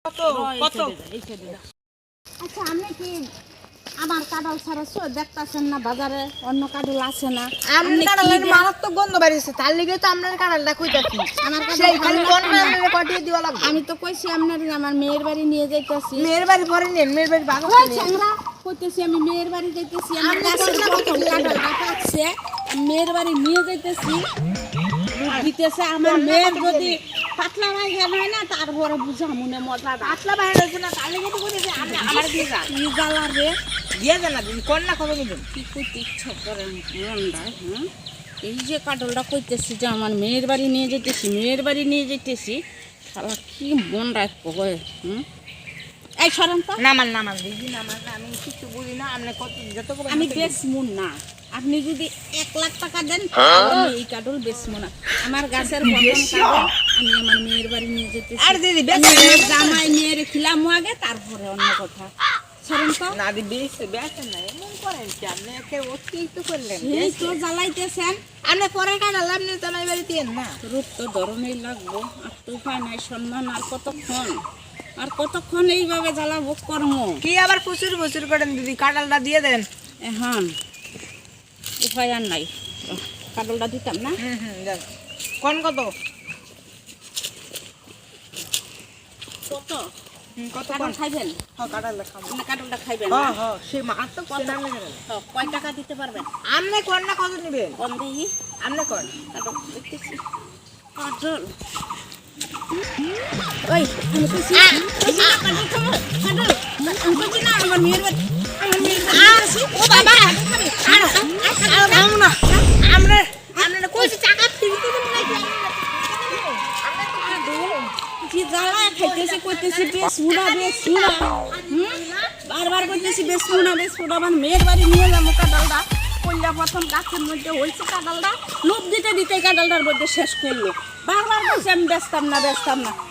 কত কত আচ্ছা আপনি কি আমার কাঁঠাল ছাড়া দেখতেছেন না বাজারে অন্য কাঁঠাল আছে না? আপনার কাঁঠালের মারাত্মক গন্ধ বেরিয়েছে, তার লিগে তো আপনার কাঁঠালটা কইতাছি। আমার সেই খালি কোন আপনার কটিয়ে দিবা লাগবে। আমি তো কইছি আপনার আমার মেয়ের বাড়ি নিয়ে যাইতাছি। মেয়ের বাড়ি পরে নেন, মেয়ের বাড়ি বাগো আমরা কইতেছি আমি মেয়ের বাড়ি যাইতেছি। আমার কাছে প্রথম কাঁঠালটা পাকছে, মেয়ের বাড়ি নিয়ে যাইতেছি। দিতেছে আমার মেয়ের যদি পাতলা বাইরে হয় না তারপরে বুঝা মনে মজা পাতলা বাইরে হইছে না, তার লিগে তো কইতেছি আপনি আমার দিয়ে যান। কি জ্বালা রে দিয়ে যান না, কোন না কবে নিবেন? কি কইতে ইচ্ছা করে মনটা। এই যে কাঁঠালটা কইতেছি যে আমার মেয়ের বাড়ি নিয়ে যেতেছি, মেয়ের বাড়ি নিয়ে যেতেছি, শালা কি মন রাখবো গো। এই সরেন তো। নামান নামান দিদি নামান, আমি কিছু বুঝি না। আপনি কত যত আমি বেচমুন না, আপনি যদি 1 লাখ টাকা দেন আমি এই কাঁঠাল বেচমু না। আমার গাছের প্রথম কাঁঠাল আমি আমার মেয়ের বাড়ি নিয়ে যেতেছি। আর দিদি জামাই মেয়ের খিলাম আগে, তারপরে অন্য কথা। সরেন তো। না দিদি বেচেন না, এমন করেন কি? আপনি একে অতিরিক্ত করলেন। এই তো জ্বালাইতেছেন। আপনি পরে কাঁঠাল আপনি তো নাই বাড়িতে না। রূপ তো ধরনেই লাগবো, আর তো উপায় নাই। সম্মান আর কতক্ষণ এইভাবে জ্বালাবো কর্ম। কি আবার প্রচুর প্রচুর করেন দিদি, কাঁঠালটা দিয়ে দেন। এখন উপায় আর নাই, কাঁঠালটা দিতাম না। দেন। কোন কত কত কত কাঁঠাল খাইবেন? হ্যাঁ কাঁঠাল খাবো। আপনি কাঁঠালটা খাইবেন? হ্যাঁ হ্যাঁ, সেই মাছ তো কত কয় টাকা দিতে পারবেন? আপনি কোন না কত নেবেন? কম দেখি। আপনি কোন কাঁঠাল দেখতেছি, কাঁঠাল। ওই আমি কইছি কাঁঠাল খাবো, কাঁঠাল। আমি কইছি না আমার মেয়ের বাড়ি, আসি। ও বাবা খাবো না। আমরা আমরা কইছি টাকা ফিরতে দেব নাকি? কি জ্বালা খাইতেছি, কইতেছি বেশ মুনা। বারবার কইতেছি বেশ মুনা। আমার মেয়ের বাড়ি নিয়ে যাবো কাঁঠালটা। কইলা প্রথম গাছের মধ্যে হয়েছে কাঁঠালটা, লোভ দিতে দিতে কাঁঠালটার মধ্যে শেষ করলো। বারবার কইছি আমি বেচতাম না।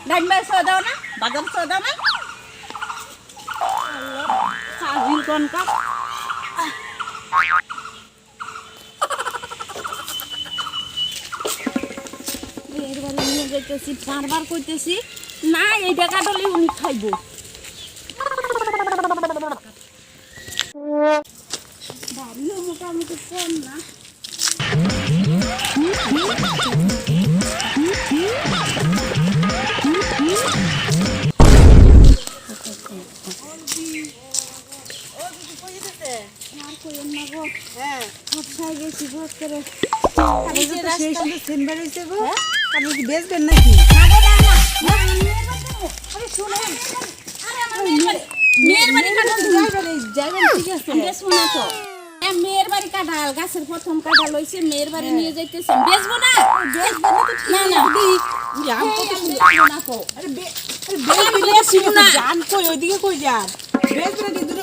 ডাইন বাই সো দাও না, বাদাম সো দাও না। সাজিল কনকা মেয়ের বাড়ি নিয়ে যাইতেছি, বারবার কইতেছি না এইটা কাঁঠালই উনি খাইব। বাড়িও মোটামুটি কম না। বেচবেন নাকি? মেয়ের বাড়ি কাঁঠাল ঠিক আছে, বেচবো না তো। মেয়ের বাড়ি কাঁঠাল, গাছের প্রথম কাঁঠাল হয়েছে, মেয়ের বাড়ি নিয়ে যাইতেছি। বেচবো না,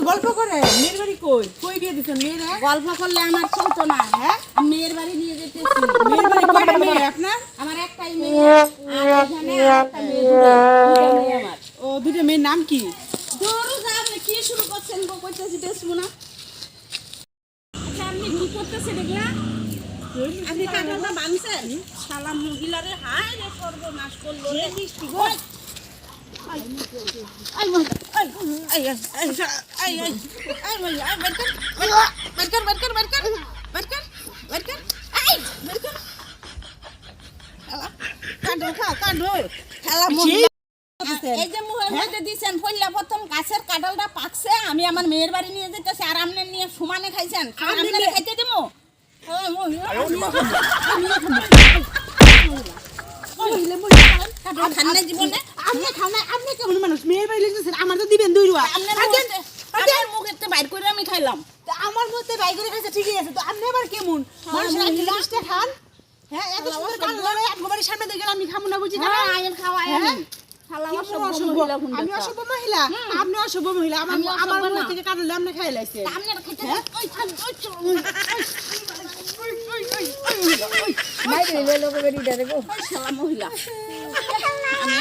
গল্প করে মেয়ের বাড়ি কই দিয়ে দিচ্ছেন? মেয়েরা গল্প করলে আমার চলতো না। হ্যাঁ, মেয়ের বাড়ি নিয়ে যেতেছি। মেয়ের বাড়ি কয়টা মেয়ে আপনার? আমার একটাই মেয়ে, আর এখানে আরেকটা মেয়ে, দুইটা মেয়ে আমার। ও দুটো মেয়ের নাম কি? দৌড়ো যা, আপনি কি শুরু করছেন গো? কইতেছি বেচবো না। আচ্ছা আপনি কি করতেছেন এগুলা? আপনি কাঁঠালটা বানছেন? শালা মহিলারে হায় রে সর্বনাশ করলো রে। মিষ্টি গো। এই যে মুখের মধ্যে দিছেন পয়লা প্রথম গাছের কাঁঠালটা পাকছে, আমি আমার মেয়ের বাড়ি নিয়ে যেতেছি, আর আপনি নিয়ে সমানে খাইছেন। আপনারে খাইতে দেবো? জীবনে আপনি কেমন মানুষ? মেয়ের বাড়ি লিখতেছেন, আমার তো দিবেন 2 রুয়া। আপনার মুখেতে বাইর করে আমি খাইলাম। আমার মধ্যে বাই করে খাইছে ঠিকই আছে, তো আপনি আবার কেমন মানুষের আগে জিনিসটা খান? হ্যাঁ, এত সুন্দর কাজ করে একবারই সামনে দেখে আমি খাবো না বুঝি না? আইন খাওয়া আমি অসভ্য মহিলা, আপনি অসভ্য মহিলা। আমার মনে থেকে কাটলে আপনি খাই লাইছেন। আমি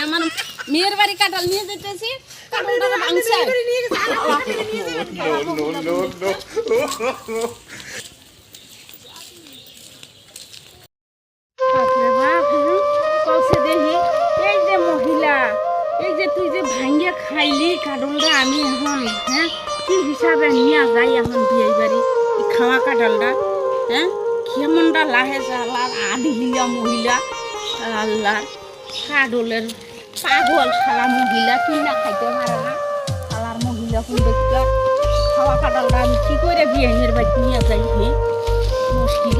আমার মেয়ের বাড়ি কাঁঠাল নিয়ে যেতেছি, কাঁঠালটা ভাঙছে। দেখি এই যে মহিলা, এই যে তুই যে ভাঙ্গে খাইলি কাঁঠালটা আমি এখন হ্যাঁ কি হিসাবে নিয়ে যাই এখন বিয়ে বাড়ি এই খাওয়া কাঁঠালটা হ্যাঁ কেমনটা লাহে জালার আধহিলা মহিলা আল্লাহ কাঁঠালের পাগল শালা মহিলা কিনা খাইতে পারে না শালার মহিলা কোন দেখতে খাওয়া কাঁঠালটা আমি কি করে বিয়ের বাড়ি নিয়ে যাই মুশকিল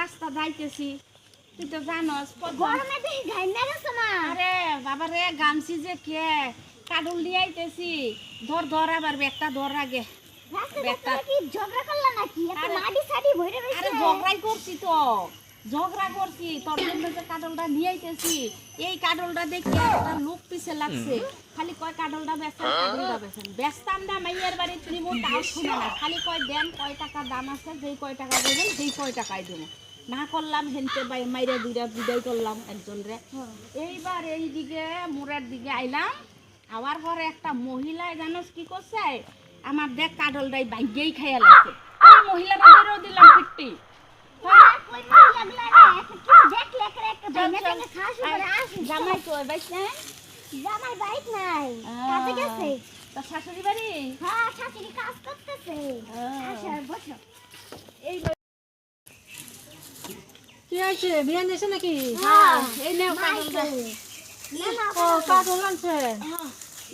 রাস্তা যাইতেছি তুই তো জানস আরে বাবা রে গামছি যে কে কাডুল দিয়ে আইতেছি ধর ধর আবার ব্যাগটা ধর আগে আরে ঝগড়াই করছি তো ঝগড়া করছি তোর জন্য যে কাডলটা নিয়ে আইতেছি এই কাডলটা দেখি একটা লোক পিছে লাগছে খালি কয় কাডলটা বেচেন কাডলটা বেচেন বেচতাম না মাইয়ের বাড়ির নিব তাও শুনে না খালি কয় দেন কয় টাকা দাম আছে যেই কয় টাকা দেবেন সেই কয় টাকাই দেবো না করলাম হেনতে মাইরা দুইটা বিদায় করলাম একজন রে এইবার এইদিকে মোড়ের দিকে আইলাম আবার পরে একটা মহিলা জানোস কি করছে আমার দেখ কাডলটাই বাইকেই খাইয়া লাগছে ওই মহিলাটা বেরো দিলাম পিট্টি জামাই তো বাইক নাই জামাই বাইক নাই কাজে গেছে তোর শাশুড়ি বাড়ি হ্যাঁ শাশুড়ি কাজ করতেছে আচ্ছা বসো এই কি আছে বিয়ে নিয়েছে নাকি হ্যাঁ এই নে কাডলটা ও কাঁঠাল আনছে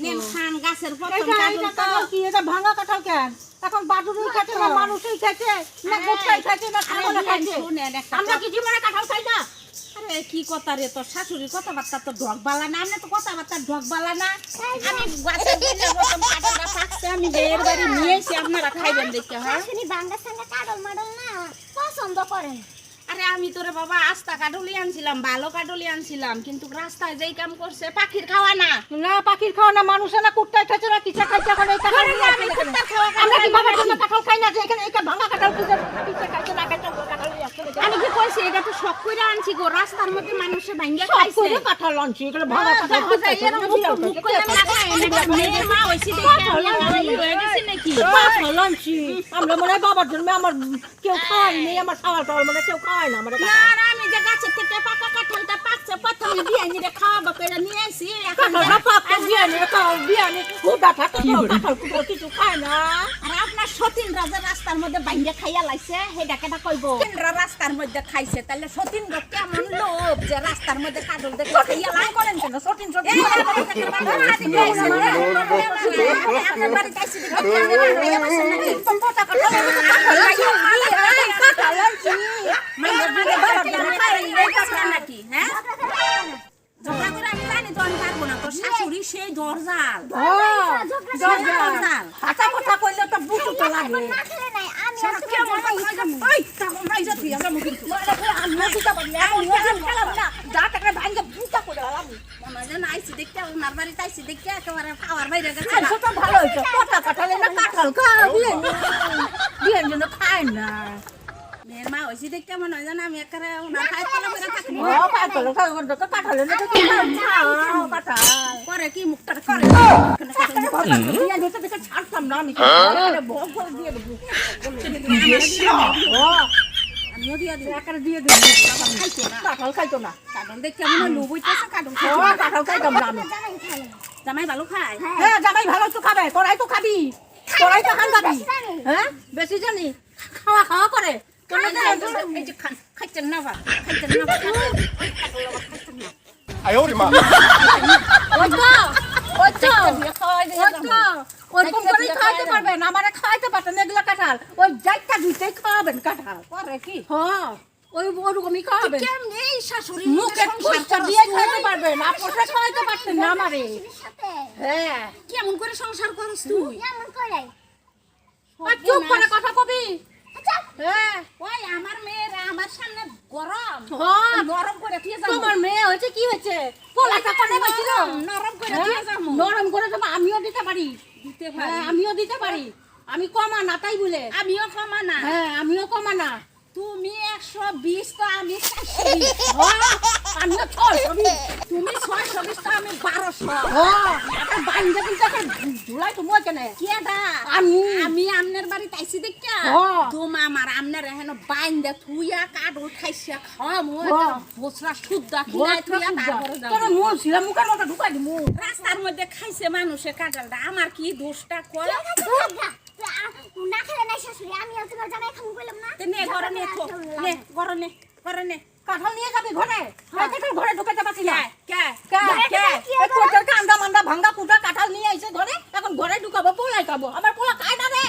নেন খান গাছের প্রথম এটা কাডল তো কাঁঠাল কি এটা ভাঙা কাঁঠাল কেন এখন বাদুড়ই খাচ্ছে না মানুষই খাচ্ছে না গোটাই খাচ্ছে না ছাগলে খাচ্ছে শুনেন একটা আমরা কি জীবনে কাঁঠাল খাই না আরে কি কথা রে তোর শাশুড়ির কথাবার্তা তো ঢকবালা না আমি তো কথাবার্তা ঢকবালা না আমি গাছের দিনে প্রথম কাঁঠালটা পাকছে আমি বের বাড়ি নিয়ে এসে আপনারা খাইবেন দেখে হ্যাঁ শাশুড়ি বাঙ্গা সাঙ্গা কাডল মাডল না পছন্দ করেন আরে আমি তোরে বাবা আস্তা কাডলি আনছিলাম ভালো কাডলি আনছিলাম কিন্তু রাস্তায় যেই কাম করছে পাখির খাওয়া না না পাখির খাওয়া না মানুষে না কুত্তায় খাচ্ছে না কিসে খাচ্ছে এখন এই কাঁঠাল নিয়ে আসছে এখানে। আমরা কি বাবার জন্য কাঁঠাল খাই না যে এখানে এই ভাঙা কাঁঠাল কিসে খাচ্ছে না খাচ্ছে কাঁঠাল নিয়ে আসছে এখানে। আমি কি কইছি এটা তো শখ কইরা আনছি গো রাস্তার মধ্যে মানুষে ভাঙ্গা সব খাইছে করে কাঁঠাল আনছি এখানে ভাঙা কাঁঠাল খাচ্ছে মুখ কইরা লাগায় না মেয়ের মা হইছি দেখে আমি হয়ে গেছি নাকি কাঁঠাল আনছি আমরা মনে হয় বাবার জন্য আমার কেউ খায়নি আমার খাওয়া টাওয়ার মানে কেউ খায় না আমাদের না না আমি যে গাছের থেকে পাকা কাঁঠালটা পাকছে প্রথমে বিয়ে নিয়ে খাওয়াবো করে নিয়ে আসি এখন কাঁঠালটা পাকতে বিয়ানি খুদা থাকে তো কাঁঠাল কুটো কিছু খায় না আর আপনার সতীন রাজা রাস্তার মধ্যে বাইঙ্গা খাইয়া লাইছে হেডা কেটা কইবো সতীনরা রাস্তার মধ্যে খাইছে তাহলে সতীন কেমন লোক যে রাস্তার মধ্যে কাঁঠাল দেখে খাইয়া লাই করেন কেন সতীন নাকি হ্যাঁ ঝগড়া করে আমি জানি তো আমি পারবো না তোর শাশুড়ি সেই দরজাল দরজাল হাতা কথা কইলে তো বুঝু তো লাগে না খেলে নাই আমি শোনো, আর কেমন তুমি কথা কইছো? ওই, তখন রাইজা তুই, আমরা মুখে তুই। আমরা দিতে পারি এখন ওজন খেলাম না যা টাকা ভাঙ্গে বুঝা করে আলাম মনে হয় যেন আইছি দেখতে, ওনার বাড়িতে আইছি দেখতে, একেবারে খাওয়ার বাইরে গেছে। আর সেটা ভালো হইছে কথা কাটালে না কাঁঠাল খায় বিয়ের জন্য খায় না মেয়ের মা হইছি দেখতে মনে হয় যেন আমি একেবারে ওনার খায় তলা করে থাকবো। ও কাঁঠাল কাঁঠালে না তো কাঁঠাল করে কি মুখটা করে? বিয়ে দিতে দিতে ছাড়তাম না আমি ভোগ করে দিয়ে দেবো আমিও দিয়া দিই। একারে দিয়ে দেবো খাইতো না। কাঁঠাল খাইতো না কাটন দেখতে মনে হয় লোভ হইতেছে, কাটন ও খাইতো না। কাঁঠাল খাইতাম না আমি জানাই খালে জামাই ভালো খায়? হ্যাঁ জামাই ভালো তো খাবে তোরাই তো খাবি তোরাই তো খান খাবি হ্যাঁ বেশি জানি খাওয়া খাওয়া করে এই যে খান, খাইতেন না বা, খাইতেন না বা, খাইতেন না। 哎呦我的妈！ ওই তো ওই তো ওরকম করে খাইতে পারবেন আমারে খাইতে পারতেন এগুলো কাঁঠাল ওই যাইটা দুইটাই খাওয়াবেন কাঁঠাল করে কি? হ্যাঁ ওই ওরকমই খাওয়াবেন কেমনে এই শাশুড়ি মুখে সংসার ফুসকা করস দিয়ে তুই? খাইতে পারবেন আপনারা খাইতে পারতেন না আমারে সাথে হ্যাঁ কেমন করে সংসার করস তুই? কেমন করে আর চুপ করে কথা কবি আচ্ছা হ্যাঁ ওই আমার মেয়েরা আমার সামনে গরম হ্যাঁ নরম করে দিয়ে যাবো। তোমার মেয়ে হয়েছে কি হয়েছে পোলাটা কোনে বসছিল নরম করে দিয়ে যাবো। নরম করে দেবো আমিও দিতে পারি দিতে হ্যাঁ পারি। আমিও দিতে পারি আমি কমা না তাই বলে আমিও কমা না। হ্যাঁ আমিও কমা না তুমি 120 তো আমি 420 আমি 620 তুমি 620 তো আমি 1200 এখন বাইন্দা কিন্তু এখন ঝুলাই তো মই কেনে কেডা আমি আমি আমনের বাড়ি তাইছি দেখা হ্যাঁ। তোমা আমার আমনের হেন বাইন্দা থুইয়া কাটল খাইছা খাওয়া মই হ্যাঁ। বসরা শুদ্ধা খিলাই থুইয়া তারপরে যাও তোর মুখ ছিল মুখের মতো ঢুকাই দিমু রাস্তার মধ্যে খাইছে মানুষে কাটালটা আমার কি দোষটা কর না খেলে নাই শাশুড়ি আমি আর তোমার জামাই খামু কইলাম না নে ঘরে নে থো নে ঘরে নে কাঁঠাল নিয়ে যাবি ঘরে কাঁঠাল ঘরে ঢুকাতে পারছি না কে এই কোটার কান্দা মান্দা ভাঙ্গা কুটা কাঁঠাল নিয়ে আইছে ঘরে এখন ঘরে ঢুকাবো পোলাই খাবো আমার পোলা খায় না রে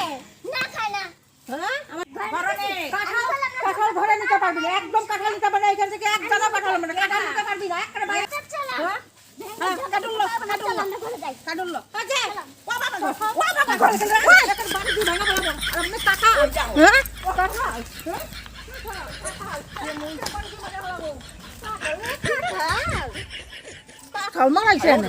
না খায় না হ্যাঁ আমার ঘরে নে কাঁঠাল ঘরে নিতে পারবি না একদম কাঁঠাল নিতে পারবি না এখান থেকে এক জায়গা পাঠালাম না কাঁঠাল নিতে পারবি না একটা বাইরে চলা হ্যাঁ কাঁঠাল লো আমরা ঘরে যাই কাঁঠাল লো আচ্ছা ও বাবা ঘরে গেল একটা বাড়ি দি ভাঙা বলা আর আপনি টাকা হ্যাঁ কাঁঠাল কাঁঠাল মারাইছে না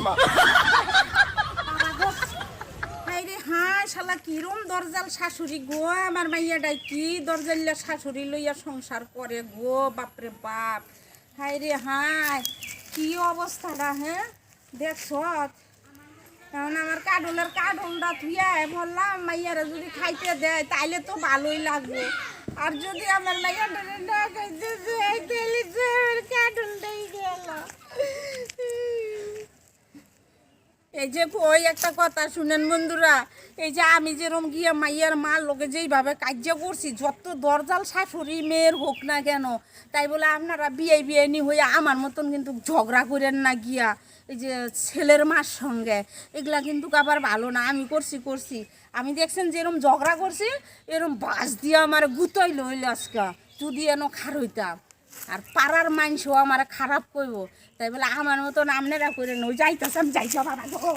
হাইরে হাই শালা কিরম দরজাল শাশুড়ি গো আমার মাইয়াটাই কি দরজাল্লা শাশুড়ি লইয়া সংসার করে গো বাপরে বাপ হাইরে হাই কি অবস্থাটা হ্যাঁ দেখছ এখন আমার কাডলটা থুইয়া বললাম মাইয়ারা যদি খাইতে দেয় তাইলে তো ভালোই লাগবে আর যদি আমার মাইয়াটা না খাইতে দেয় তাহলে তো আমার কাডলটাই গেল এই যে কই একটা কথা শুনেন বন্ধুরা এই যে আমি যেরকম গিয়া মাইয়ার মার লোকে যেইভাবে কার্য করছি যত দরজাল শাশুড়ি মেয়ের হোক না কেন তাই বলে আপনারা বিয়ে নি হয়ে আমার মতন কিন্তু ঝগড়া করেন না গিয়া এই যে ছেলের মার সঙ্গে এগুলা কিন্তু আবার ভালো না আমি করছি আমি দেখছেন যেরকম ঝগড়া করছি এরকম বাস দিয়ে আমার গুতই লইল আজকা যদি এন খার হইতাম আর পাড়ার মানুষও আমার খারাপ করবো তাই বলে আমার মতন আপনারা করেন ওই যাইতেছে আমি যাইতে বাবা গো